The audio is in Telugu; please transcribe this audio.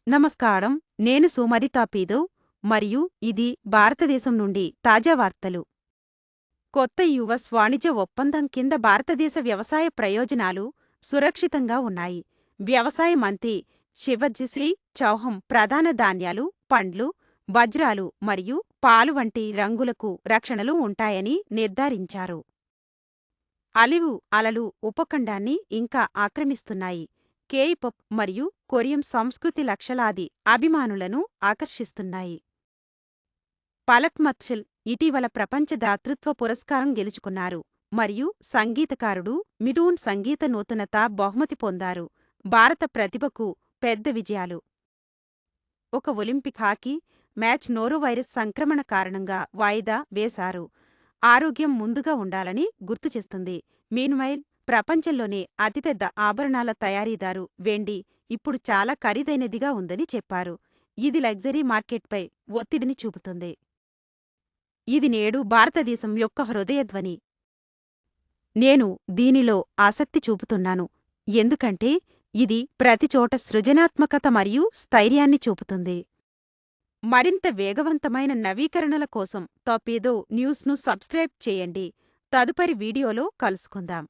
నమస్కారం. నేను సుమరిత పీదవ్ మరియు ఇది భారతదేశం నుండి తాజా వార్తలు. కొత్త యుఎస్ వాణిజ్య ఒప్పందం కింద భారతదేశ వ్యవసాయ ప్రయోజనాలు సురక్షితంగా ఉన్నాయి. వ్యవసాయ మంత్రి శివరాజ్ సింగ్ చౌహాన్ ప్రధాన ధాన్యాలు, పండ్లు, వజ్రాలు మరియు పాలు వంటి రంగులకు రక్షణలు ఉంటాయని నిర్ధారించారు. ఆలివ్ అలలు ఉపఖండాన్ని ఇంకా ఆక్రమిస్తున్నాయి. కే-పాప్ మరియు కొరియన్ సంస్కృతి లక్షలాది అభిమానులను ఆకర్షిస్తున్నాయి. పలక్ ముత్సల్ ఇటీవల ప్రపంచ దాతృత్వ పురస్కారం గెలుచుకున్నారు మరియు సంగీతకారుడు మిఠూన్ సంగీత నూతనత బహుమతి పొందారు. భారత ప్రతిభకు పెద్ద విజయాలు. ఒక ఒలింపిక్ హాకీ మ్యాచ్ నోరోవైరస్ సంక్రమణ కారణంగా వాయిదా వేశారు. ఆరోగ్యం ముందుగా ఉండాలని గుర్తుచేస్తుంది. మీన్వైల్ ప్రపంచంలోనే అతిపెద్ద ఆభరణాల తయారీదారు వెండి ఇప్పుడు చాలా ఖరీదైనదిగా ఉందని చెప్పారు. ఇది లగ్జరీ మార్కెట్పై ఒత్తిడిని చూపుతుంది. ఇది నేడు భారతదేశం యొక్క హృదయధ్వని. నేను దీనిలో ఆసక్తి చూపుతున్నాను ఎందుకంటే ఇది ప్రతిచోట సృజనాత్మకత మరియు స్థైర్యాన్ని చూపుతుంది. మరింత వేగవంతమైన నవీకరణల కోసం టాపీదో న్యూస్ను సబ్స్క్రైబ్ చేయండి. తదుపరి వీడియోలో కలుసుకుందాం.